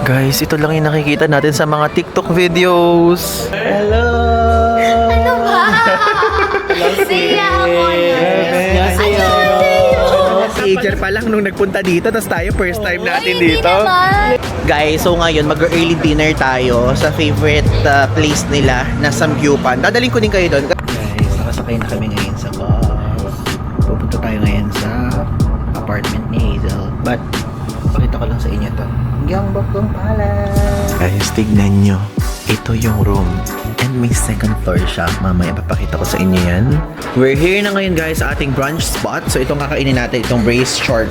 Guys, ito lang yung nakikita natin sa mga TikTok videos. Hello! Ano ba? Siya ako yun. Teenager pa lang nung nagpunta dito, tapos tayo first time natin Hindi dito. naman. Guys, so ngayon mag-early dinner tayo sa favorite place nila na Samgyupan. Dadaling ko din kayo doon. Guys, nakasakay na kami ngayon sa bus. Pupunta tayo ngayon sa apartment ni Hazel. But, pakita ko lang sa inyo to. Gyeongbokgung Palace. Guys, tignan nyo. Ito yung room. And may second floor siya. Mamaya papakita ko sa inyo yan. We're here na ngayon guys sa ating brunch spot. So itong kakainin natin, itong braised short.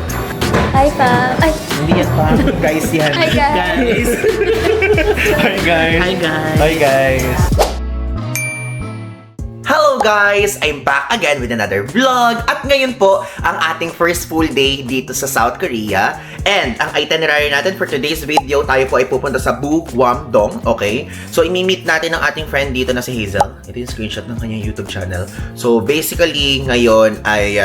Hi, pa. Ay, Hindi yan pa. Guys yan. Hi, guys. Hi guys. Hi, guys. Hi guys. Hello guys! I'm back again with another vlog. At ngayon po, ang ating first full day dito sa South Korea. And ang itinerary natin for today's video, tayo po ay pupunta sa Bugwamdong. Okay? So, imi-meet natin ang ating friend dito na si Hazel. Ito yung screenshot ng kanyang YouTube channel. So, basically, ngayon ay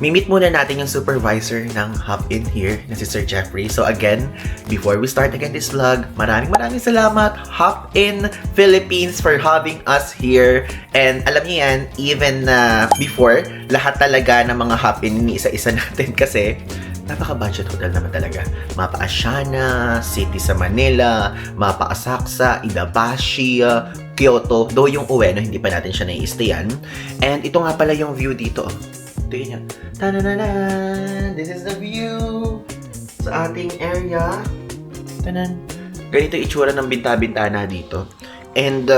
mi-meet muna natin yung supervisor ng Hop In here na si Sir Jeffrey. So, again, before we start again this vlog, maraming salamat Hop In Philippines for having us here. And alam niyo yan, even before, lahat talaga ng mga Hop In isa-isa natin kasi napaka-budget hotel naman talaga. Mapa Asiana, City sa Manila, Mapa Asakusa, Idabashi, Kyoto. Though yung uwi, no, hindi pa natin siya nai-stayan. And ito nga pala yung view dito. Tingnan nyo. Tanananan! This is the view sa ating area. Tanan. Ganito yung itsura ng binta-bintana dito. And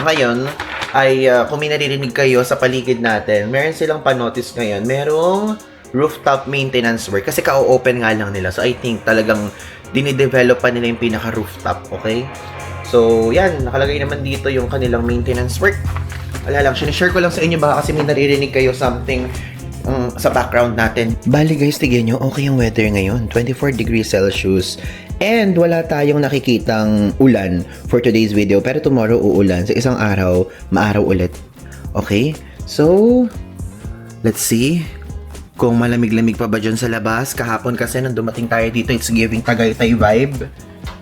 ngayon, ay kung may naririnig kayo sa paligid natin, meron silang panotice ngayon. Merong rooftop maintenance work kasi ka-open nga lang nila. So I think talagang dinidevelop pa nila yung pinaka-rooftop, okay? So yan, nakalagay naman dito yung kanilang maintenance work. Wala lang, sinishare ko lang sa inyo baka kasi may naririnig kayo something sa background natin. Bali guys, tigyan nyo, okay yung weather ngayon. 24 degrees Celsius. And wala tayong nakikitang ulan for today's video. Pero tomorrow uulan. Sa isang araw, maaraw ulit. Okay? So, let's see kung malamig-lamig pa ba dyan sa labas. Kahapon kasi nang dumating tayo dito, it's giving Tagaytay vibe.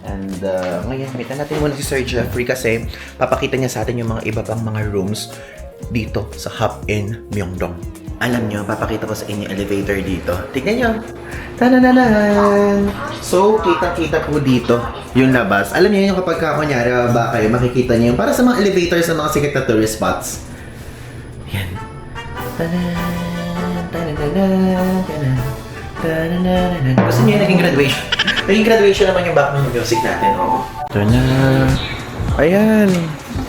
And ngayon, meetan natin muna si Sir Jeffrey kasi papakita niya sa atin yung mga iba pang mga rooms dito sa Hop In Myeongdong. Alam nyo, papakita ko sa inyo elevator dito. Tignan nyo. Tanananan! So, kitang-kita po dito yung labas. Alam niyo yung kapag kunyari ba kayo, makikita niyo yung para sa mga elevators sa mga sikat na tourist spots. Yan. Gusto niyo yung naging graduation? Naging graduation naman yung background music natin. Oh. Ito na. Ayan.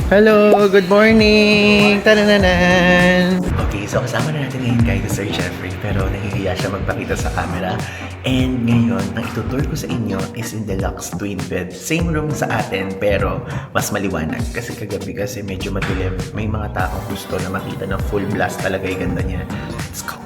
Hello, good morning! Tanananan! Okay, so kasama na natin ngayon guys Sir Jeffrey pero nahihiya siya magpakita sa camera. And ngayon, ang itutur ko sa inyo is in deluxe twin bed. Same room sa atin pero mas maliwanag. Kasi kagabi kasi medyo madilim. May mga taong gusto na makita na full blast talaga yung ganda niya. Let's go!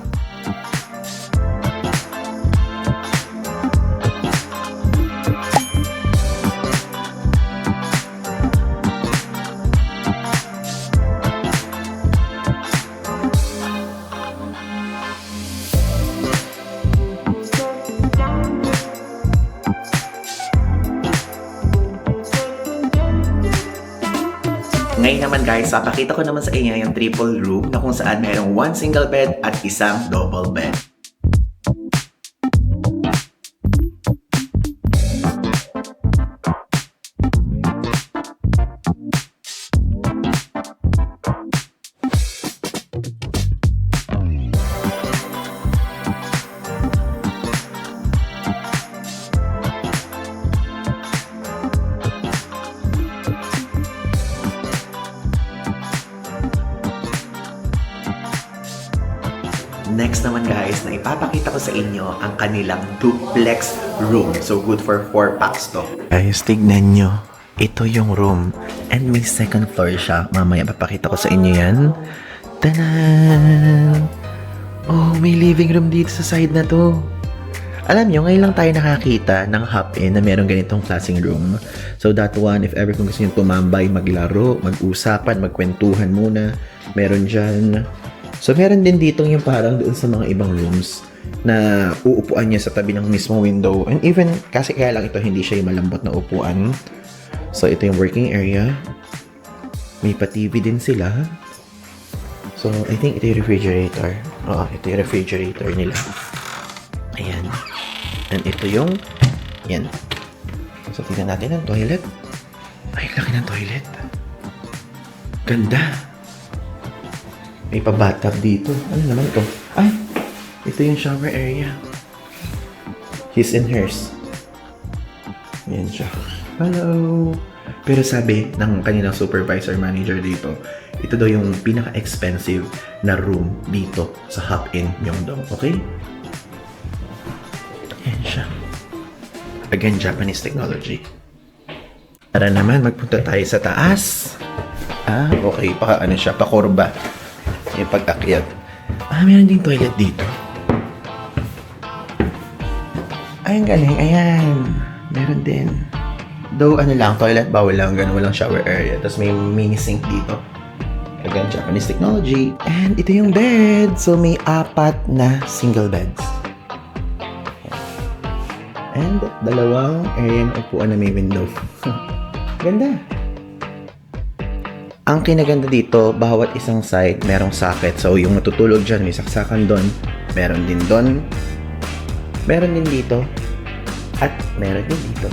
Ngayon naman guys, papakita ko naman sa inyo yung triple room na kung saan mayroong one single bed at isang double bed. Next naman guys, na ipapakita ko sa inyo ang kanilang duplex room. So good for 4 packs to. Guys, tignan nyo. Ito yung room. And may second floor siya. Mamaya papakita ko sa inyo yan. Tanan! Oh, may living room dito sa side na to. Alam nyo, ngayon lang tayo nakakita ng Hop In na merong ganitong klaseng room. So that one, if ever kung gusto nyo tumambay, maglaro, mag-usapan, magkwentuhan muna, meron dyan. So meron din dito yung parang doon sa mga ibang rooms. na uupuan niya sa tabi ng mismo window. And even, kasi kaya lang ito, hindi siya yung malambot na upuan. So, ito yung working area. May pa-TV din sila. So, I think ito yung refrigerator. Oo, ito yung refrigerator nila. Ayan. And ito yung, yan. So, tignan natin ang toilet. Ay, laki ng toilet. Ganda. May pa-bathtub dito. Ano naman ito? Ay, ito yung shower area. His and hers. Yan siya. Hello. Pero sabi ng kanilang supervisor manager dito, ito daw yung pinaka-expensive na room dito sa Hop-In Myeongdong. Okay? Yan siya. Again, Japanese technology. Tara naman, magpunta tayo sa taas. Ah, okay. Ano siya, pakurba. Yung pag-akyat. Ah, meron ding toilet dito. Ay, ang galing. Ayan. Meron din. Though, ano lang, toilet bawal lang. Ganun, walang shower area. Tapos may mini sink dito. Again, Japanese technology. And ito yung bed. So, may 4 na single beds. And dalawang area ng upuan na may window. Ganda. Ang kinaganda dito, bawat isang side merong socket. So, yung matutulog dyan, may saksakan doon. Meron din doon. Meron din dito. At meron din dito.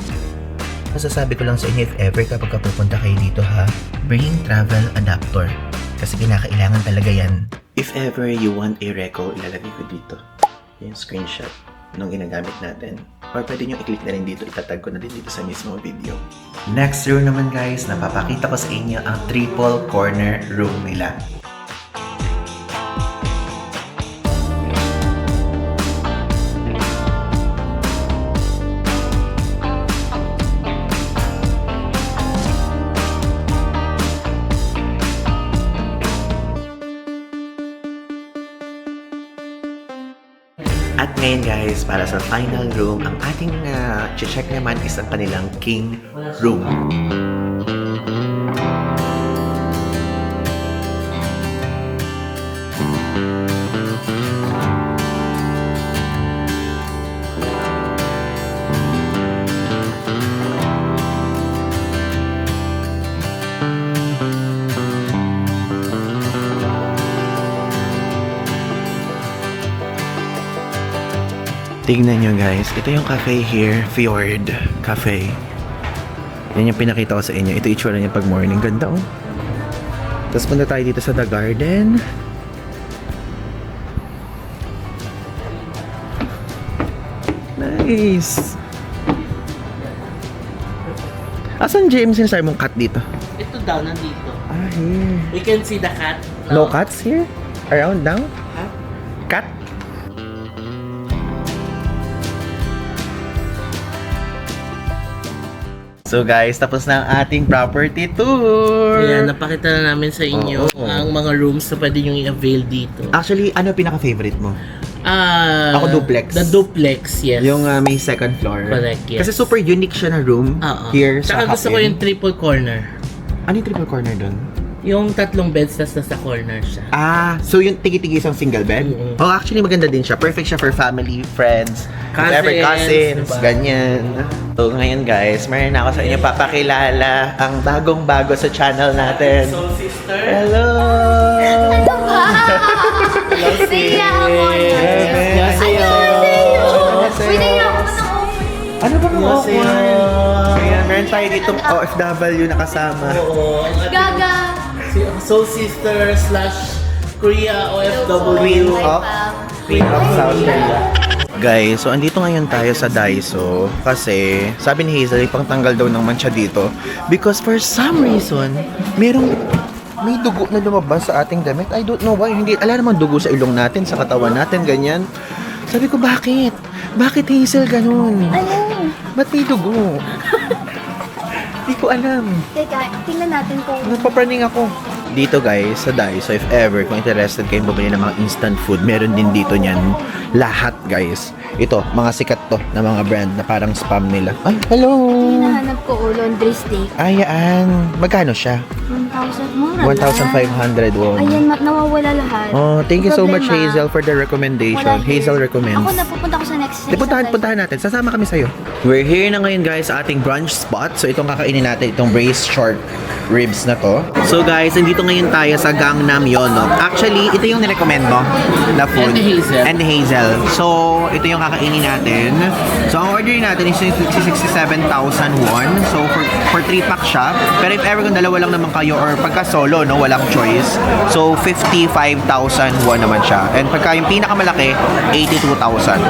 Masasabi ko lang sa inyo, if ever kapag pupunta kayo dito ha, bring travel adapter. Kasi kinakailangan talaga yan. If ever you want a reco, ilalagay ko dito. Yung screenshot nung ginagamit natin. Or pwede nyo i-click na rin dito, itatag ko na din dito sa mismo video. Next room naman guys, napapakita ko sa inyo ang triple corner room nila. At ngayon guys, para sa final room, ang ating check naman is ang kanilang king room. Tignan nyo guys, ito yung cafe here, Fjord Cafe. Yan yung pinakita ko sa inyo. Ito itsura niya pag morning. Ganda oh. Tapos punta tayo dito sa The Garden. Nice! Asan James yung sabi mong cat dito? Ito daw, nandito. Ah, here. We can see the cat. No cats here? Around down? Huh? Cat? So guys, tapos na ang ating property tour. Ayan, napakita na namin sa inyo Oo. ang mga rooms na pwede nyo i-avail dito. Actually, ano pinaka-favorite mo? Ako duplex. The duplex, yes. Yung may second floor. Correct, yes. Kasi super unique siya na room Oo. here sa Saka gusto ko Hop-In. yung triple corner. Ano yung triple corner doon? Yung 3 beds tas nasa corner siya. Ah, so yung tigi-tigi isang single bed? Mm-mm. Oh, actually maganda din siya. Perfect siya for family, friends, whoever, cousins, diba? ganyan. So ngayon guys, meron na ako sa inyo papakilala ang bagong-bago sa channel natin. So, sister. Hello! Ano ba? Siya ako yun. Annyeonghaseyo. Pwede niyo ako na Ano ba mga Annyeonghaseyo. awkward? Ayan, meron tayo dito OFW na kasama. Oo. ang ating Gaga. Soul Sister / Korea OFW. Queen of South Korea. Guys, so andito ngayon tayo sa Daiso kasi sabi ni Hazel, ipangtanggal daw ng mancha dito because for some reason, may dugo na lumabas sa ating damit. I don't know why. Hindi, ala namang dugo sa ilong natin, sa katawan natin, ganyan. Sabi ko, bakit? Bakit Hazel ganun? Ano? Ba't may dugo? Hindi ko alam. Teka, tingnan natin kung... Nagpapraning ako. Dito guys, sa Daiso, if ever, kung interested kayong bumili ng mga instant food, meron din dito niyan. Lahat guys. Ito, mga sikat to na mga brand na parang spam nila. Ay, hello! Hinahanap ko laundry steak. Ayan. Magkano siya? 1,000 mura lang. 1,500 won. Ayan, nawawala lahat. Oh, thank you so much, Problema, Hazel, for the recommendation. wala here. Hazel recommends. Ako na, pupunta ko sa next Di, puntahan natin. Sasama kami sa'yo. We're here na ngayon, guys, sa ating brunch spot. So, itong kakainin natin, itong braised short ribs na to. So, guys, nandito ngayon tayo sa Gangnam Yeonok. Actually, ito yung nirecommend mo na food. And Hazel. And Hazel. So, ito yung kakainin natin. So, ang order natin is 67,000 won. So, for 3-pack siya. Pero if ever kung dalawa lang naman kayo or pagka solo, no, walang choice. So, 55,000 won naman siya. And pagka yung pinakamalaki, 82,000.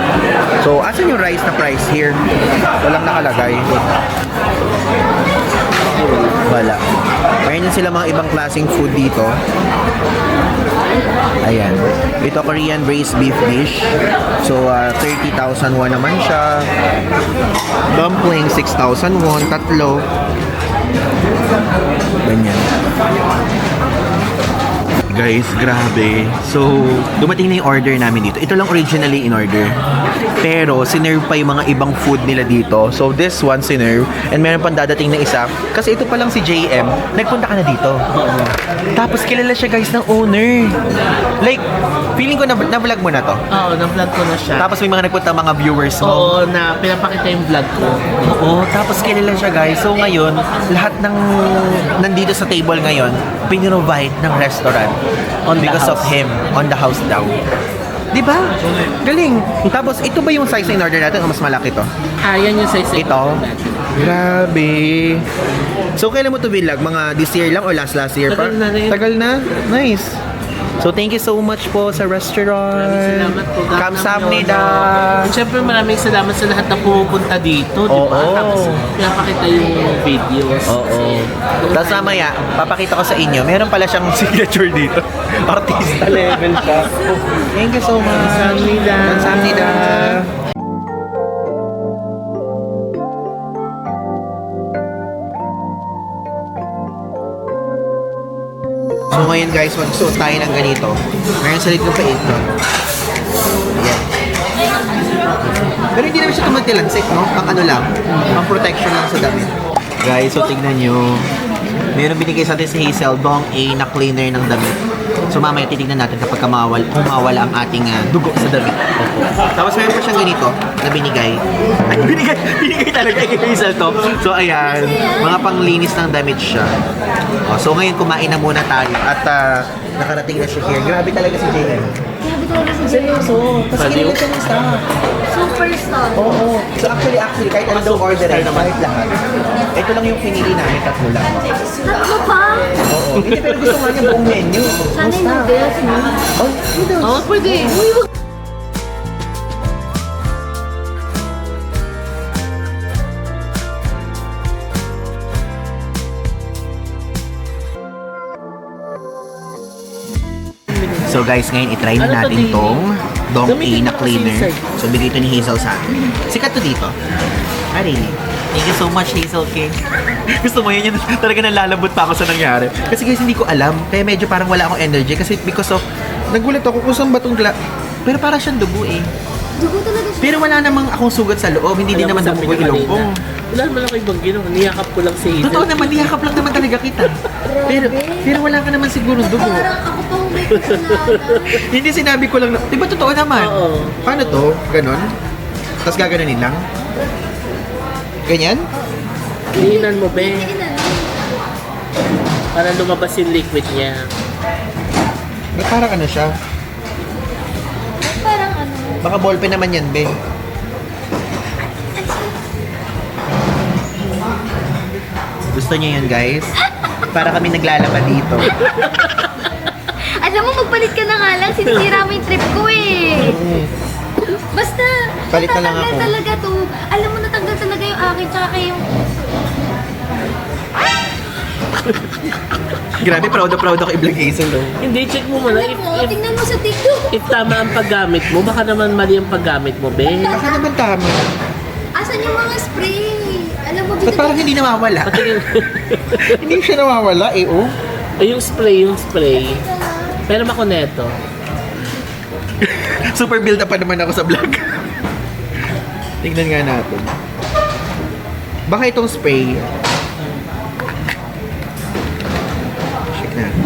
So, asan yung rice na price here? Walang nakalagay. Wala. Mayroon din sila mga ibang klaseng food dito. Ayan. Ito Korean braised beef dish. So, 30,000 won naman siya. Dumpling, 6,000 won. Tatlo. Ganyan. Guys, grabe. So, dumating na yung order namin dito. Ito lang originally in order. Pero, sinerve pa yung mga ibang food nila dito. So, this one sinerve. And meron pang dadating na isa. Kasi ito pa lang si JM. Nagpunta ka na dito. Tapos, kilala siya guys ng owner. Like, feeling ko na-vlog mo na to. Oo, na-vlog ko na siya. Tapos, may mga nagpunta mga viewers mo. Oo, na pinapakita yung vlog ko. Oo, tapos kilala siya guys. So ngayon, lahat ng nandito sa table ngayon, pinrovide ng restaurant because of him, on the house daw. Di ba? Galing. Tapos ito ba yung size na in-order natin o mas malaki to? Yan yung size. Ito? Grabe. So kailan mo to vlog? Mga this year lang o last year pa? Tagal na rin. Tagal na? Nice. So thank you so much po sa restaurant. Salamat po. Kamsahamnida. And syempre maraming salamat sa lahat na pumupunta dito, di ba? Oo. Tapos pinapakita yung videos. Oo. Tapos mamaya, papakita ko sa inyo, meron pala siyang signature dito. Artista level siya. Thank you so much. Kamsahamnida. Kamsahamnida. So ngayon guys, magsuot tayo ng ganito. Meron sa likod pa ito. Ayan. Pero hindi naman siya tumagtilansik, no? Pang ano lang, pang protection lang sa damit. Guys, so tignan nyo. Meron binigay sa atin si Hazel Dong A na cleaner ng damit. So mamaya titignan natin kapag mawala ang ating dugo sa damit. Tapos meron pa siyang ganito na binigay. Ay, binigay talaga kay Hazel to. So ayan, mga panglinis ng damit siya. So ngayon kumain na muna tayo at nakarating na siya here. Grabe talaga si JM. Grabe talaga si Jay. Seryoso, kasi kinilit siya ng staff. Superstar. Oo. So actually, kahit ano daw order naman lahat. Ito lang yung pinili namin, tatlo lang. Tatlo pa? Oo. Hindi, pero gusto nga niya buong menu. Sana yung noodles, no? Oh, noodles. Oo, pwede. So guys, ngayon itry na Ano to, natin Dini? tong Dong A Gamitin na mo kasi cleaner. yung So bigay ito ni Hazel sa akin. Sikat to dito. Ah, really? Thank you so much, Hazel King. Gusto mo yun, talaga nalalambot pa ako sa nangyari. Kasi guys, hindi ko alam. Kaya medyo parang wala akong energy. Kasi because of, nagulat ako kung saan ba tong pero parang siyang dugo eh. Dugo talaga siya. Pero wala namang akong sugat sa loob. Hindi din naman Alam mo, dugo sabi niya ilong ko. kanina, wala naman ako ibang ginawa. Niyakap ko lang si Hazel. Totoo naman, niyakap lang naman talaga kita. pero wala ka naman siguro dugo. Parang ako pa may kasalanan. Hindi sinabi ko lang na, di ba totoo naman? Oo. Paano to? Ganon? Tapos gaganunin lang? Ganyan? Hihinan mo, be. Sige na. Para lumabas yung liquid niya. Parang ano siya? Parang ano. Baka ballpen naman yan, Ben. Gusto niyo yun, guys? Para kami naglalakad dito. Alam mo, magpalit ka na nga lang. Sinisira mo yung trip ko eh. Basta, Palit na lang natatanggal ako. talaga to. Alam mo, natanggal talaga yung akin tsaka yung... Grabe, proud ako i-vlog Hazel, no? Hindi, check mo muna. Alam mo, tingnan mo sa TikTok. If tama ang paggamit mo, baka naman mali ang paggamit mo, be. Baka naman tama. Asan yung mga spray? Alam mo, Ba't parang hindi nawawala? Patingin. Hindi siya nawawala, eh, oh. Ay, yung spray. Pero makuneto. Super build up pa naman ako sa vlog. Tignan nga natin. Baka itong spray. Check natin.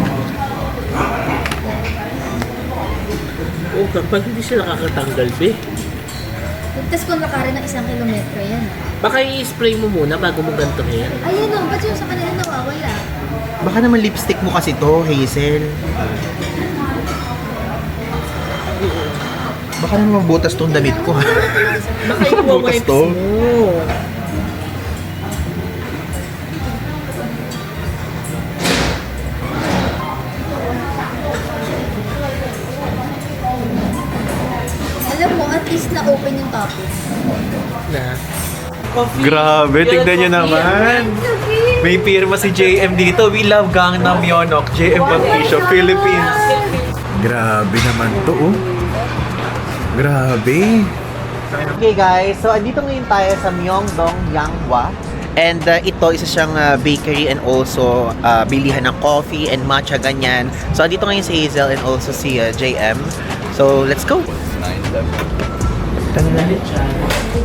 Oo, kapag hindi siya nakakatanggal, be. Tapos kung nakarin ng 1 kilometro yan. Baka i-spray mo muna bago mo ganito yan. Ayun o, ba't yung sa kanila nawawala? Baka naman lipstick mo kasi to, Hazel. Baka naman mabutas tong damit ko. Baka Butas i-wipes to. mo. Alam mo, at least na-open yung topic. Na. Coffee. Grabe, tignan nyo naman. May pirma si JM dito. We love Gangnam Yeonok. JM Baptisio, Philippines. Grabe naman to, oh. Grabe. Okay guys, so andito ngayon tayo sa Myeongdong Yanghwa. And ito, isa siyang bakery and also bilihan ng coffee and matcha ganyan. So andito ngayon si Hazel and also si JM. So let's go!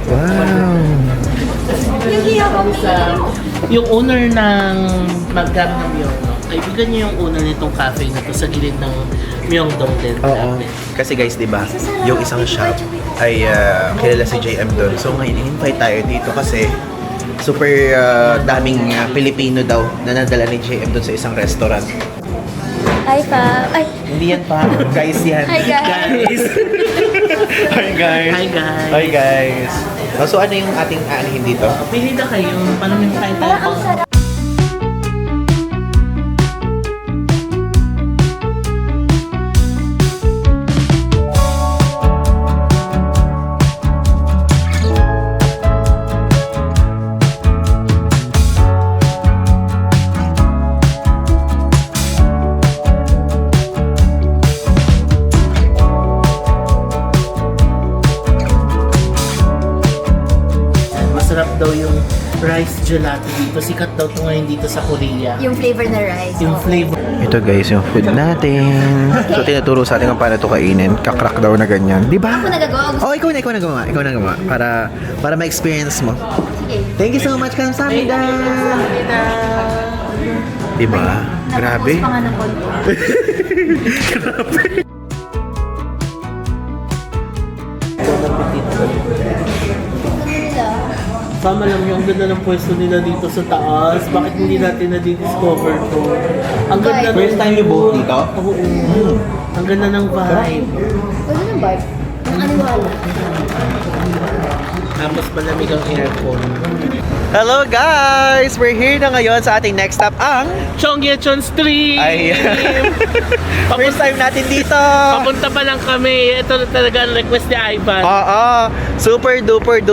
Wow. Yung owner ng Gangnam Yeonok, kaibigan niya yung owner nitong cafe na to sa gilid ng Myeongdong din. Oo. Kasi guys, di ba, yung isang shop ay kilala si JM doon. So ngayon, in-invite tayo dito kasi super daming Pilipino daw na nadala ni JM doon sa isang restaurant. Hi pa. Ay, Hindi yan pa, guys yan. hi guys. Hi, guys. Hi guys. Hi guys. So ano yung ating aanihin dito? Pili na kayo. Paano yung kain tayo? Ang sarap. Masarap daw yung rice gelato dito. Sikat daw to ngayon dito sa Korea. Yung flavor na rice. Yung flavor. Ito guys, yung food natin. So, tinuturo sa atin kung paano ito kainin. Kakrak daw na ganyan. Di ba? Ako nagagawa. Gusto. Oh, ikaw na gumawa. Ikaw na gumawa. Para ma-experience mo. Sige. Thank you so much, Kamsahamnida! Di ba? Grabe. Napapos pa nga ng konti. Ano nila? Sama lang yung ganda ng pwesto nila dito sa taas. Bakit hindi natin na-discover to? Ang ganda First time you both dito? Oo. Ang ganda ng vibe. Ano ng vibe? Ang aniwala. Tapos malamig ang aircon. Hello guys! We're here na ngayon sa ating next stop ang... Cheonggyecheon Street! Ay, first time natin dito! Papunta pa lang kami. Ito na talaga ang request ni Ivan. Oo, super duper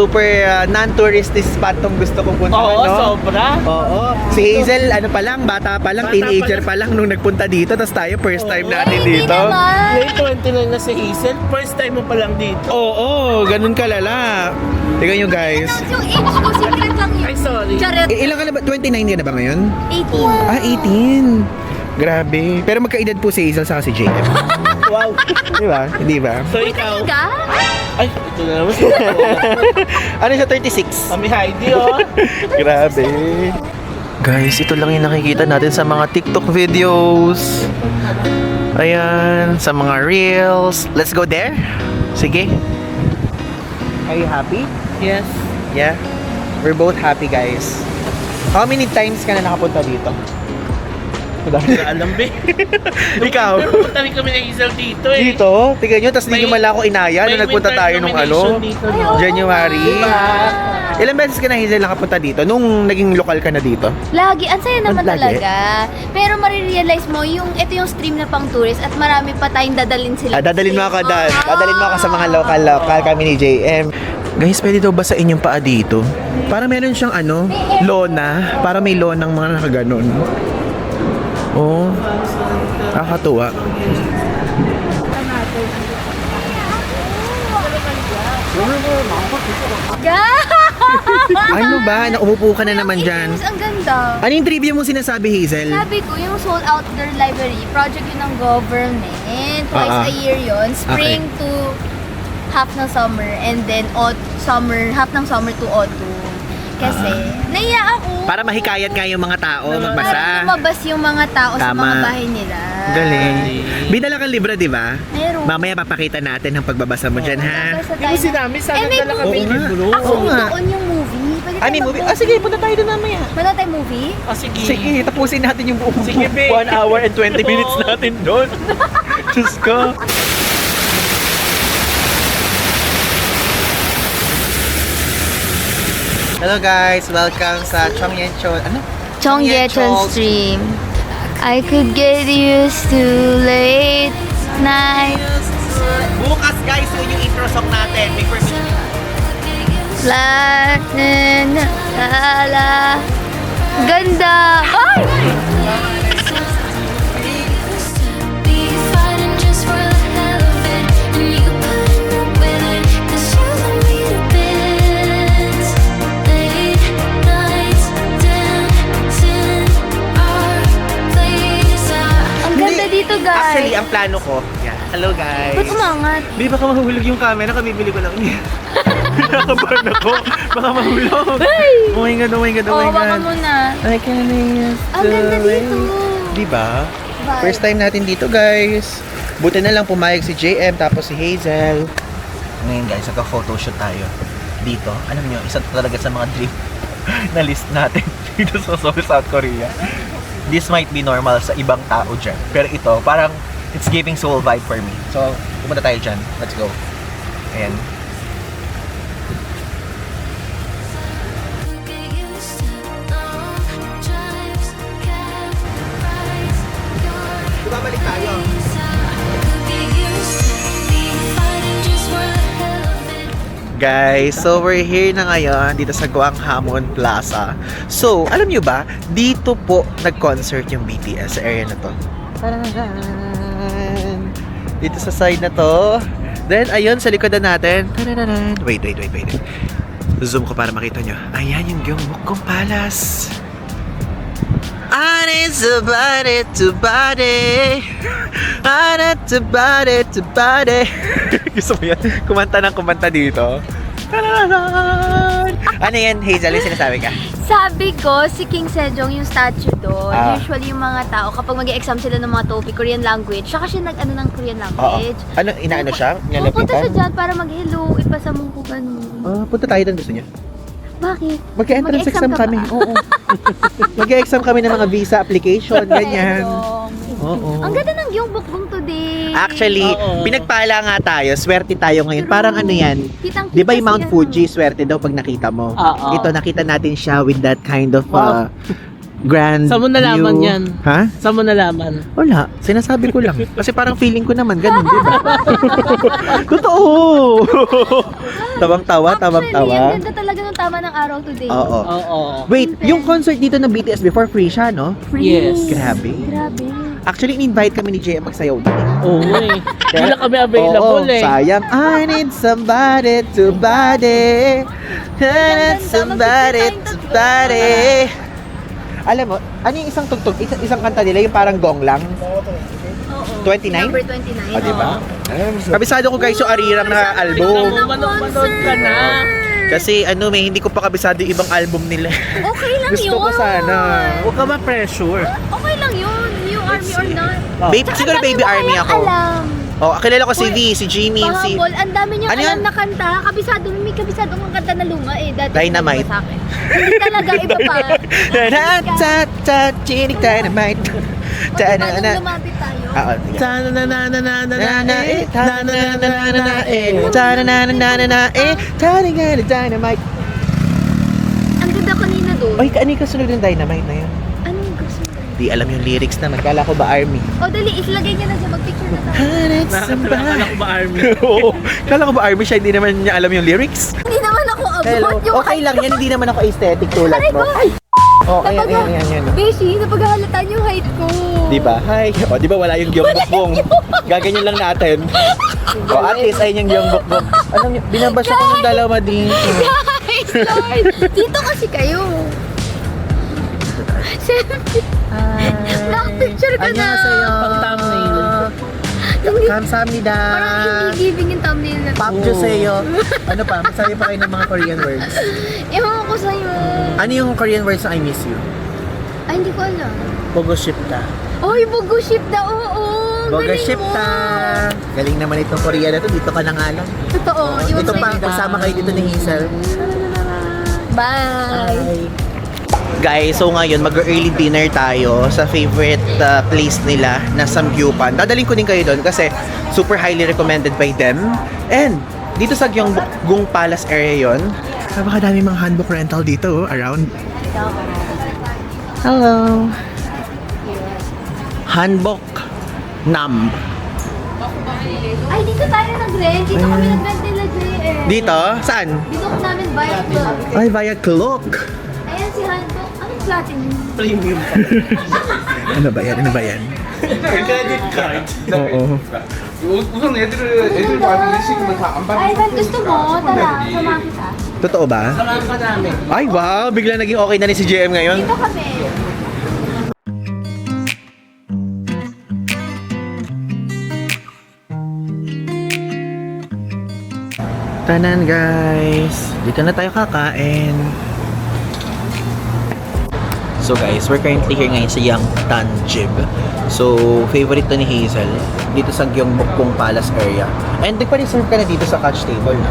non-touristy spot tong gusto kong puntahan, Oo, no? sobra. Oo. Si Hazel, ano pa lang, bata pa lang, Bata teenager pa pa lang nung nagpunta dito, tapos tayo first time natin Hindi dito. naman. Ngayon 29 na si Hazel. First time mo pa lang dito. Oo, ganun kalala. Tingnan nyo guys. Announce yung age ko, secret lang yun. Ay, sorry. Charet. Ilang ka na ba? 29 ka na ba ngayon? 18. Ah, 18. Grabe. Pero magkaedad po si Hazel sa si JM. Wow. Di ba? Hindi ba? So ikaw. Talaga? Ay, ito na naman. Ano siya, 36? Kami Heidi, oh. Grabe. Guys, ito lang yung nakikita natin sa mga TikTok videos. Ayan, sa mga reels. Let's go there? Sige. Are you happy? Yes. Yeah? We're both happy, guys. How many times ka na nakapunta dito? Hindi alam, be. Ikaw? Punta rin kami ng Hazel dito, eh. Dito? Tingnan nyo, tapos hindi nyo mala ako inaya nung nagpunta winter tayo nung ano? nomination dito, no? January. Diba? Ilang beses ka na, Hazel, nakapunta dito? Nung naging lokal ka na dito? Lagi, ang saya naman Lagi? talaga. Pero marirealize mo, ito yung stream na pang tourist at marami pa tayong dadalin sila. Dadalin mo ako doon. Dadalin mo ako sa mga local kami ni JM. Guys, pwede daw basain yung paa dito? Para meron siyang ano, lona. Para may lonang mga nakaganon. Oh, nakakatuwa. Ano ba? Nauupo ka na naman dyan. Ang ganda. Ano yung trivia mo sinasabi, Hazel? Sabi ko, yung Soul Outdoor Library, project yun ng government. Twice Ah, ah. a year yun. Spring to half ng summer and then half ng summer to autumn. Kasi, naiya ako. Para mahikayat nga yung mga tao Para magbasa. lumabas yung mga tao sa Tama. mga bahay nila. Galing. Binala kang libro, di ba? Meron. Mamaya papakita natin ang pagbabasa mo dyan, ha? Basta Hindi tayo mo sinabi, sana may dala kami movie. libro. Actually, Oo nga. doon yung movie. Pwede Ay, may tayo movie. mag-movie. Sige, punta tayo doon mamaya. Wala tayong movie? Sige. Sige, tapusin natin yung buong Sige, be. 1 hour and 20 minutes Oo. natin doon. Diyos ko. Hello guys, welcome sa Chongyecheon. Ano? Chongyecheon Stream. I could get used to late night. Bukas guys, yun yung intro song natin. May permission. La ganda. Ay! Be fighting just for the hell of it, and you putting up with it, 'cause you love me to bits. Late nights dancing our place out. Ang ganda dito, guys. Actually, ang plano ko, yan. Hello guys. Ba't umangat? Di, baka mahulog yung camera, kabibili ko lang niya. Kinakabahan ako. Baka mahulog. Oh my God, oh my God, oh my Oo, baka God. muna. I can use Ang ganda dito. Diba? Bye. First time natin dito guys. Buti na lang pumayag si JM tapos si Hazel. Ngayon guys, nagka-photoshoot tayo dito. Alam nyo, isa to talaga sa mga dream na list natin dito sa Seoul, South Korea. This might be normal sa ibang tao dyan. Pero ito, parang it's giving Seoul vibe for me. So, pumunta tayo dyan. Let's go. Ayan. Get used to long drives, cab rides, your Babalik tayo. get used to be fighting just for the hell of it. Guys, so we're here na ngayon dito sa Gwanghwamun Plaza. So, alam nyo ba, dito po nag-concert yung BTS sa area na to. Tararan! Dito sa side na to. Then, ayun, sa likodan natin. Tararan! Wait. Zoom ko para makita nyo. Ayan yung Gyeongbokgung Palace. I need somebody to body. I need somebody to body. Gusto mo yan? Kumanta dito. Tararan! Ano yan, Hazel? Yung sinasabi ka? Sabi ko, si King Sejong yung statue doon. Ah. Usually yung mga tao, kapag mag-exam sila ng mga topic, Korean language, saka siya nag-ano ng Korean Oo. language. Ano, inaano siya? Pupunta siya Nalapitan? dyan para mag-hello, ipasa mo ko ganun. Punta tayo doon, gusto niya. Bakit? Mag-entrance Mag-exam exam ka kami. ba? Oo. Mag-exam kami ng mga visa application, ganyan. Sejong. Oo. Ang ganda ng Gyeongbokgung today. Actually, Oo. pinagpala nga tayo. Swerte tayo ngayon. Parang ano yan. Kitang-kita Di ba yung si Mount ano. Fuji, swerte daw pag nakita mo. Oo. Ito, nakita natin siya with that kind of Wow. grand Saan mo nalaman view. yan? Ha? Saan mo nalaman? Wala. Sinasabi ko lang. Kasi parang feeling ko naman, ganun, di ba? Totoo! Tawang-tawa. Actually, ang ganda talaga ng tama ng araw today. Oo. Oo. Wait, yung concert dito ng BTS before free siya, no? Free. Yes. Grabe. Grabe. Actually, in-invite kami ni JM magsayaw doon. Oo eh. Hindi na kami available Oo, eh. sayang. I need somebody to body. I need somebody to body. Alam mo, ano yung isang tugtog? Isang kanta nila, yung parang gong lang. Oo. 29? Number 29. O, diba? Kabisado ko guys yung arirang na album. Manood ka na. Kasi ano, may hindi ko pa kabisado yung ibang album nila. Okay lang Gusto yun. ko sana. Huwag ka ma-pressure. Okay lang yun. New Army or not. Babe, Tsaka siguro ang dami baby mo army kayang ako. Alam. Oh, kilala ko si Uy, V, si Jimin, si... Pahambol, ang dami niyang Ano alam yan? na kanta. May kabisado kong kanta na luma eh. Dati Dynamite. sinabi mo sa akin. Hindi talaga, iba pa. Chinik Dynamite. Paano lumapit tayo? Oo, sige. Dynamite. Ang ganda kanina doon. Oy, kaani kasunod ng Dynamite na yun? Anong gusto mo? Di alam yung lyrics naman. Kala ko ba Army? O dali, islagay niya na siya. Mag-picture na tayo. Nakakala ko ba army? Oo. Kala ko ba Army siya? Hindi naman niya alam yung lyrics? Hindi naman ako Hello. abot yung Okay lang yan. Hindi naman ako aesthetic tulad mo. Ay! Oh, ayan. Beshi, napaghahalatan yung height ko. Di ba? Hi. O, di ba wala yung Gyeongbokgung? Gaganyan lang natin. O, at least ayun yung Gyeongbokgung. Alam niyo, binabasa ko ng dalawa din. Guys, Lord. Dito kasi kayo. Selfie. Nakapicture ka na. Pang thumbnail. Kamsahamnida. Parang hindi giving yung thumbnail na. Pop Joseyo. Ano pa? Masabi pa kayo ng mga Korean words. Ewan ko sa'yo. Ano yung Korean words na I miss you? Ay, hindi ko alam. Pogoshipta. Oy, Bogoship da, oo. Bogashipta. Galing naman itong Korean na to. Dito ka na nga lang. Totoo. Ito pa, kasama kayo dito ni Hazel. Bye. Guys, so ngayon mag-early dinner tayo sa favorite place nila na Samgyupan. Dadaling ko din kayo doon kasi super highly recommended by them. And dito sa Gyeongbokgung Palace area yon. Napakadami mga hanbok rental dito around. Hello. Hanbok Nam. Ay, dito tayo nag-rent. Dito kami nag-rent nila, JM. Dito? Saan? Dito ko namin bayad club. Ay, via clock. Ayan si Hanbok. Anong platinum? Premium. Ano ba yan? Ano ba yan? Credit card. Oo. 우선 애들 많이 일식이면 다안 Ay, 받는 Van, gusto mo? Tara, sama kita. Totoo ba? Samahan ka namin. Ay, wow! Bigla naging okay na ni si JM ngayon. Dito kami. Tanan guys, dito na tayo kakain. So guys, we're currently here ngayon sa Yangtan Jib. So, favorite to ni Hazel dito sa Gyeongbokgung Palace area. And nagpa-reserve ka na dito sa catch table na.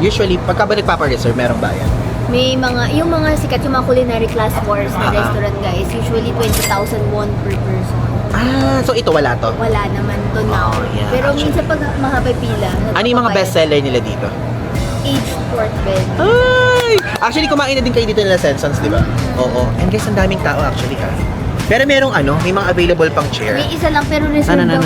Usually, pagka ba nagpapa-reserve, merong bayan. May mga, yung mga sikat, yung mga culinary class wars na restaurant guys, usually 20,000 won per person. Ah, so ito wala to. Wala naman to now. Oh, yeah, Pero actually. minsan pag mahabay pila, Ano yung mga best seller nila dito? aged pork belly. Ay! Actually, kumain na din kayo dito nila Sensons, di ba? Oo. And guys, ang daming tao actually ha. Pero merong ano, may mga available pang chair. May isa lang pero reserve daw.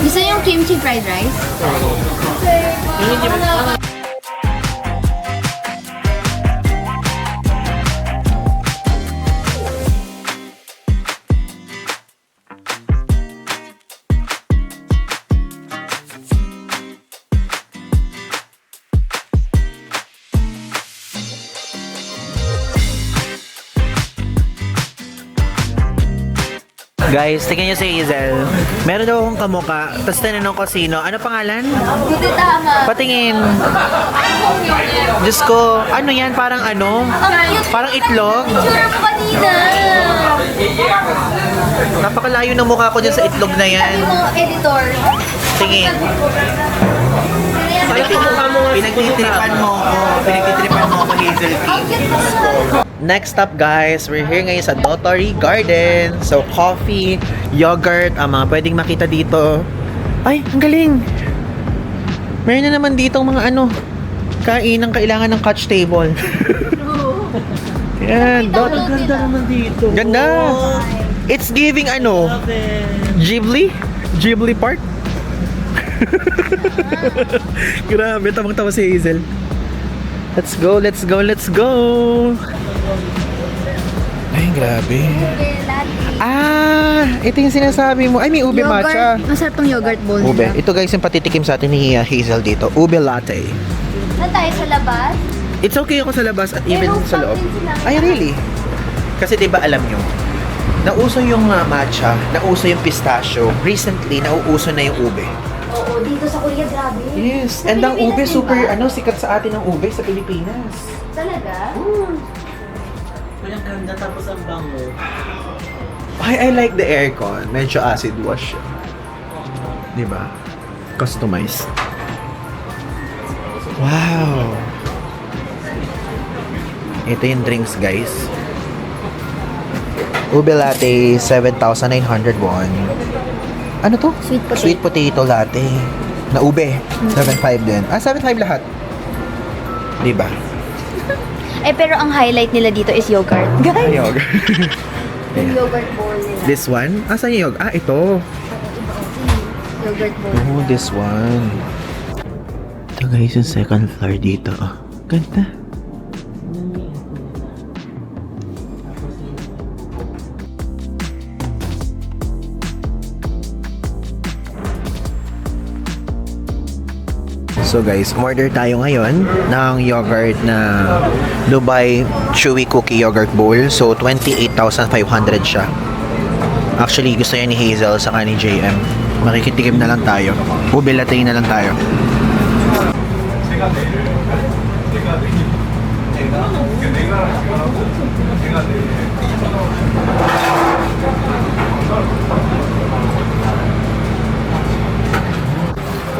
Gusto yung kimchi fried rice? Guys, tingnan nyo si Hazel. Meron daw akong kamuka. Tapos tinanong ko sino. Ano pangalan? Hindi tama. Patingin. Diyos ko, ano yan? Parang ano? Ang cute. Parang itlog. Picture ko kanina. Napakalayo ng mukha ko dyan sa itlog na yan. Sabi mo, editor. Tingin. Pinagtitripan mo nga si Pinagtitripan mo ako. Pinagtitripan mo ako, Hazel T. Ang cute mo. Next up guys, we're here ngayon sa Dotori Garden. So coffee, yogurt, ang mga pwedeng makita dito. Ay, ang galing! Meron na naman dito mga ano, kainang kailangan ng couch table. Yan, Ang ganda naman dito. Ganda! Oh, It's giving ano, love it. Ghibli? Ghibli Park? Grabe, tamang-tama si Hazel. Let's go, let's go, let's go! Ay, grabe. Ah, ito yung sinasabi mo. Ay, may ube matcha. Masarap tong yogurt bowl Ube. nila. Ito guys yung patitikim sa atin ni Hazel dito. Ube latte. Saan tayo sa labas? It's okay ako sa labas at even Pero sa loob. pag din sila. Ay, really? Kasi diba alam nyo, nauso yung matcha, nauso yung pistachio. Recently, nauuso na yung ube. Oo, dito sa Korea, grabe. Yes. Sa And ang ube, Pilipinas, super, diba? sikat sa atin ang ube sa Pilipinas. Talaga? Uy, ang ganda tapos ang bango. I like the aircon. Medyo acid wash siya. Diba? Customized. Wow! Ito yung drinks, guys. Ube latte, 7,900 won. Ano to? Sweet potato. Sweet potato latte. Na ube. 7,500 din. Ah, 7,500 lahat. Diba? Eh, pero ang highlight nila dito is yogurt. Guys, Ayog. yung yogurt bowl nila. This one? Ah, saan yung yog? Ah, ito. Yogurt bowl. Oh, this one. Ito guys, yung second floor dito. Oh, ganda. So guys, umorder tayo ngayon ng yogurt na Dubai Chewy Cookie Yogurt Bowl. So 28,500 siya. Actually, gusto yan ni Hazel sa ni JM. Makikitikim na lang tayo. Ube latte na lang tayo.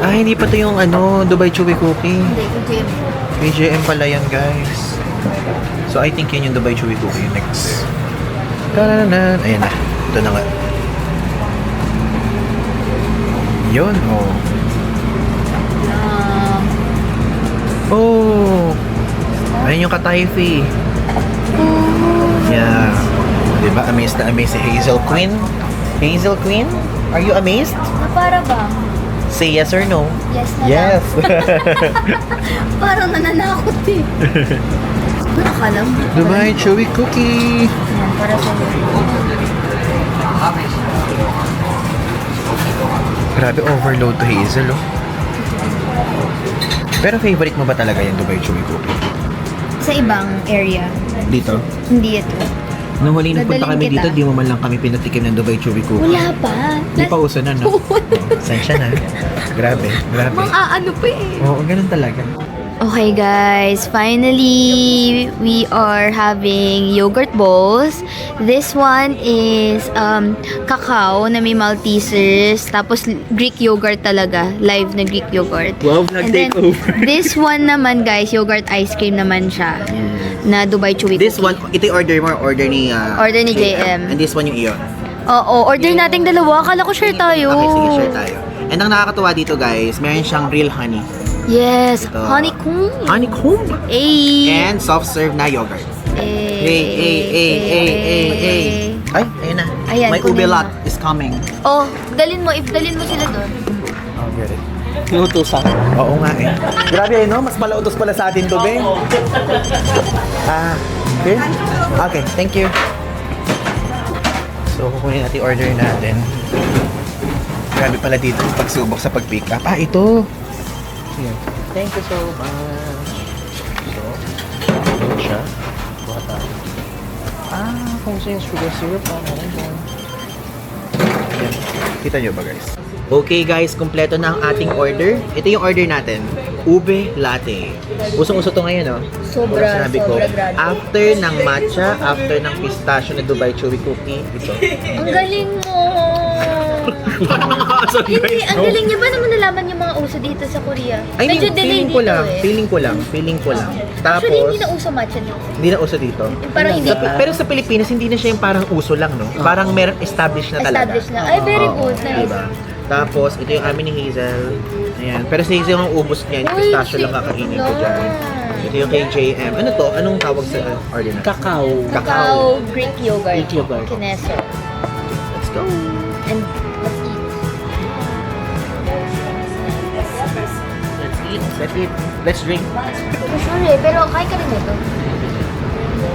Ah, hindi pa to yung Dubai Chewy Cookie. Hindi, kung Jim. PJM pala yan, guys. So, I think yun yung Dubai Chewy Cookie. Next. Ta-da-da-da. Ayan na. Ito na nga. Yun, oh. Oh! Ayun yung katayfi. Yeah. Diba? Amazed na amazed si Hazel Queen? Hazel Queen? Are you amazed? Na para ba? Say yes or no? Yes na Yes! lang. Parang nananakot eh. Nakakala mo. Dubai Chewy Cookie! Yan, para sa Grabe, overload to Hazel, oh. Pero favorite mo ba talaga yung Dubai Chewy Cookie? Sa ibang area. Dito? Hindi ito. Nung huli nagpunta Dadalhin kami kita. dito, di mo man lang kami pinatikim ng Dubai Chewy Cookie. Wala pa. Di pa uso na, no? Sensya na. Grabe, grabe. Mang aano pa eh. Oo, ganun talaga. Okay guys, finally we are having yogurt bowls. This one is cacao na may Maltesers, tapos Greek yogurt talaga, live na Greek yogurt. Wow, vlog And then, takeover. this one naman guys, yogurt ice cream naman siya. Na Dubai Chewy This Cookie. one, ito yung order mo, order ni... Order ni JM. And this one yung iyo. Oo, order nating dalawa. Akala ko share tayo. Okay, sige, share tayo. And ang nakakatuwa dito guys, meron siyang real honey. Yes, Ito. honeycomb. Honeycomb. Eh. And soft serve na yogurt. Eh. Ay, ayun na. Ayan, My kunin ube mo. lot is coming. Oh, dalin mo sila doon. Oh, get it. Tinutusan. Oo nga eh. Grabe no? Mas malautos pala sa atin to, be. Ah, here? Okay, thank you. So, kukunin natin yung order natin. Grabe pala dito ang pagsubok sa pag-pick up. Ah, ito. Here. Thank you so much. So, ito siya. Buha tayo. Ah, kung sa'yo sugar syrup. Meron dyan. Yan. Kita nyo ba guys? Okay guys, kumpleto na ang ating order. Ito yung order natin. Ube latte. Usong-uso to ngayon, oh. Sobra, Sinabi ko, sobra grabe. after ng matcha, after ng pistachio na Dubai Chewy Cookie, ito. Ang galing mo! Hindi, ang galing niya. Ba naman nalaman yung mga uso dito sa Korea? Ay, Medyo hindi, delay feeling dito ko lang, eh. feeling ko lang. Tapos, Actually, hindi na uso matcha dito. hindi na uso dito. Parang hindi. Pero sa Pilipinas, hindi na siya yung parang uso lang, no? Parang meron established na talaga. Established na. Ay, very Oo, good. Nice. diba? Tapos, ito yung amin ni Hazel. Ayan. Pero si Hazel ang ubos niya. Uy, Pistachio lang kakainin ko dyan. Ito yung kay JM. Ano to? Anong tawag sa order na? Cacao. Cacao Greek yogurt. Greek yogurt. Kineso. Let's go. And let's eat. Let's eat. Let's eat. Let's drink. For sure eh, pero kain ka rin ito.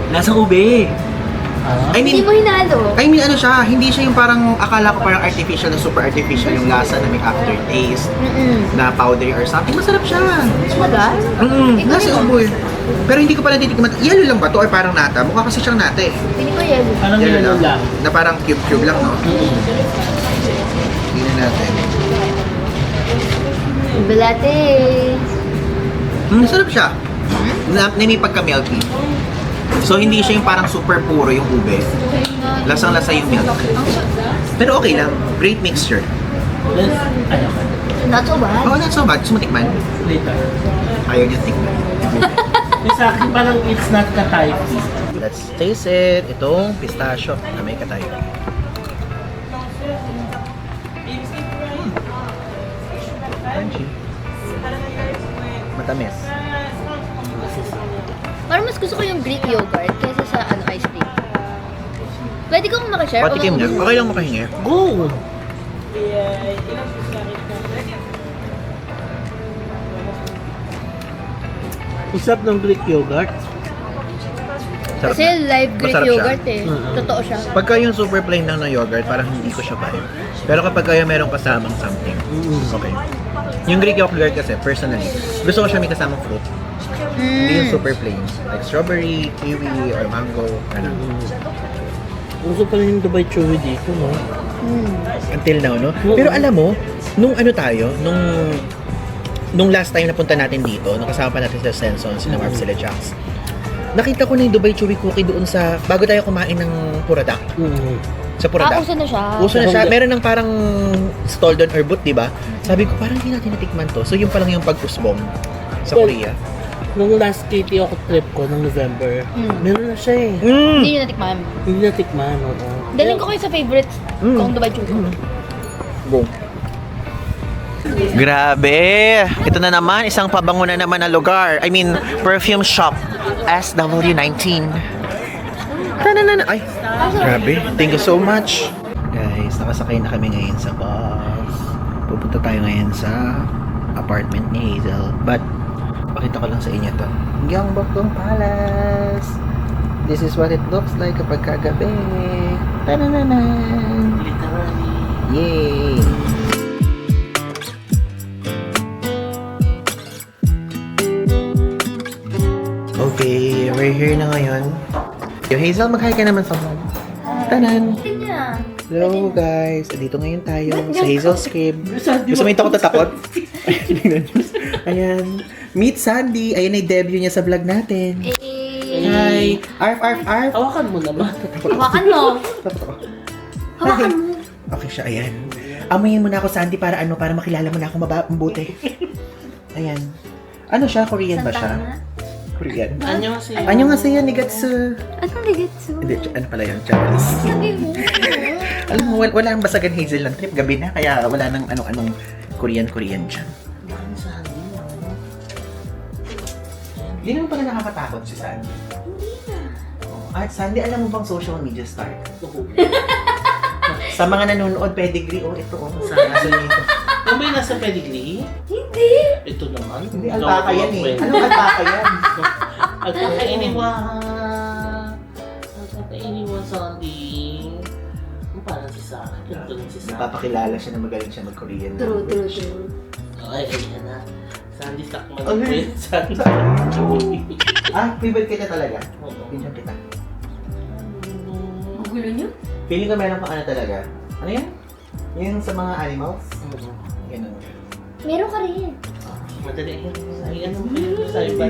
Lasang ube. I Hindi mean, mo hinalo. I mean, ano siya, hindi siya yung parang, akala ko parang artificial na super artificial yung lasa na may aftertaste, na powdery or something. Masarap siya. Talaga? Ikaw Nasa rin. ubo eh. Pero hindi ko pala titikman. Yellow lang ba to or parang nata? Mukha kasi siyang nata eh. Pili ko yellow. Parang yellow lang. Na parang cube-cube lang, no? Tingnan natin. Ube latte. Masarap siya. Na may pagka-milky. So, hindi siya yung parang super puro yung ube. Lasang-lasa yung milk. Pero okay lang. Great mixture. Let's, ano ka? Not so bad. Oh, not so bad. Gusto mo tikman? Later. Ayaw niya tikman. Yung sa akin parang it's not ka-type. Let's taste it. Itong pistachio na may katay. Crunchy. Matamis. Parang mas gusto ko yung Greek yogurt kaysa sa ice cream. Pwede kong makashare? Patikim niya. Okay lang makahingi. Go! Usap ng Greek yogurt. Sarap Kasi na. live Greek Masarap siya. yogurt eh. Totoo siya. Pagka yung super plain lang na yogurt, parang hindi ko siya vibe. Pero kapag kaya merong kasamang something, okay. Yung Greek yogurt kasi, personally, gusto ko siya may kasamang fruit. Hindi yung super plain. Like strawberry, kiwi, or mango. Ano. Uso pa rin yung Dubai Chewy dito, no? Until now, no? Pero alam mo, nung ano tayo, nung last time na punta natin dito, nung kasama pa natin sa Senson, sila Marv, sila Jax, nakita ko na yung Dubai Chewy cookie doon sa, bago tayo kumain ng Puradak. Sa Puradak. Uso na siya. Uso na siya. Meron ng parang stall doon or booth, di ba? Sabi ko, parang hindi natin natikman to. So, yun pa lang yung pag-usbong sa Korea. Nung last KT ako trip ko, nung November, meron na siya eh. Hindi nyo natikman. Hindi natikman, oo. Daling ko kayo sa favorite kong Dubai Chewy. Go. Grabe! Ito na naman, isang pabango na naman na lugar. I mean, perfume shop. SW19. Tananana. Ay, grabe. Thank you so much. Guys, nakasakay na kami ngayon sa bus. Pupunta tayo ngayon sa apartment ni Hazel. But, pakita ko lang sa inyo to. Gyeongbokgung Palace. This is what it looks like kapag kagabi. Tananana. Literally. Yay! Okay, we're here na ngayon. Yo, Hazel, mag-hi ka naman sa vlog. Tanan! Hello guys! Dito ngayon tayo sa Hazel's Crib. Gusto mo yung takot-takot? Ayan. Meet Sandy! Ayan ay debut niya sa vlog natin. Hi! Arf, arf, arf! Hawakan mo naman. Hawakan mo. Hawakan mo. Okay siya, ayan. Amuyin mo na ako, Sandy, para ano, para makilala mo na ako mabuti. Ayan. Ano siya? Korean ba siya? Korean. Annyeonghaseyo, nigatsu. Anong ligatsu? Hindi, ano pala yun? Japanese. Sabi mo. Alam mo, wala nang basagan Hazel ng trip. Gabi na, kaya wala nang anong Korean dyan. Hindi naman pala nakakatakot si Sandy. Hindi na. At Sandy, alam mo bang social media star? Sa mga nanonood, pedigree, ito, sa nasa dito. Yung may nasa pedigree? Hindi. Ito naman. Hindi, alpaka yan eh. Anong alpaka yan? Alpaka-iniwan Sandy. Ang parang si Sa. Ito rin si Sa. Papakilala siya na magaling siya mag-Korean. True. Ay, ayan na. Sandy Sakman Ano po yun? yun. Sandy. Favorite kita talaga. Oo. Pinsan kita. Ang gulo nyo? Feeling ko meron kang ano talaga. Ano yan? Yung sa mga animals? Ganun. Meron ka rin. Madali. Ay, ano mo yun sa iba?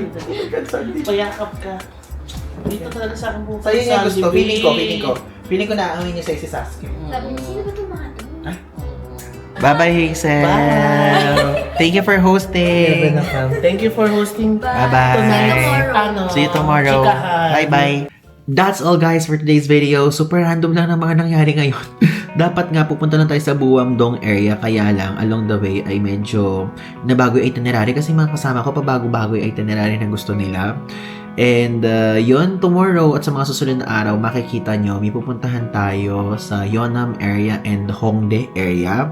Payakap ka. Dito talaga sa akin bukas. Sa'yo niya gusto. Feeling ko na-amin niya sa'yo si Sasuke. Sabi niya, sino ba tumato? Bye-bye, Hazel. Bye. Thank you for hosting. Thank you for hosting. Bye-bye. See you tomorrow. Bye-bye. That's all guys for today's video. Super random lang ng mga nangyari ngayon. Dapat nga pupunta lang tayo sa Buwamdong area, kaya lang along the way ay medyo nabago yung itinerary kasi mga kasama ko pabago-bago yung itinerary na gusto nila. And yun, tomorrow at sa mga susunod na araw, makikita nyo, may pupuntahan tayo sa Yeonnam area and Hongdae area.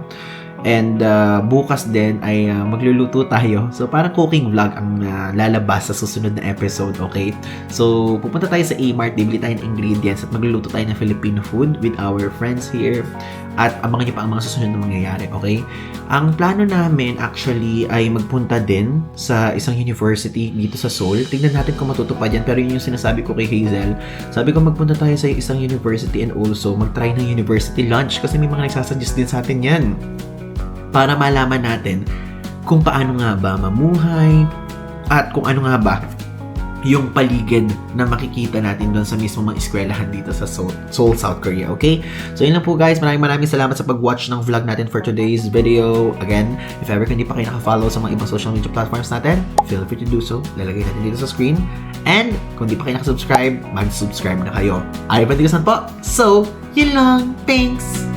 And bukas din ay magluluto tayo. So parang cooking vlog ang lalabas sa susunod na episode, okay? So pupunta tayo sa A-Mart, bibili tayo ng ingredients at magluluto tayo ng Filipino food with our friends here. At abangan nyo pa ang mga susunod na mangyayari, okay? Ang plano namin actually ay magpunta din sa isang university dito sa Seoul. Tingnan natin kung matutupad yan. Pero yun yung sinasabi ko kay Hazel. Sabi ko magpunta tayo sa isang university and also mag-try ng university lunch kasi may mga nagsasuggest din sa atin yan. Para malaman natin kung paano nga ba mamuhay at kung ano nga ba yung paligid na makikita natin doon sa mismo mga eskwelahan dito sa Seoul, South Korea, okay? So yun lang po guys, maraming salamat sa pag-watch ng vlog natin for today's video. Again, if ever hindi pa kayo naka-follow sa mga ibang social media platforms natin, feel free to do so. Lalagay natin dito sa screen. And kung di pa kayo naka-subscribe, mag-subscribe na kayo. Ay, patigasan po! So, yun lang! Thanks!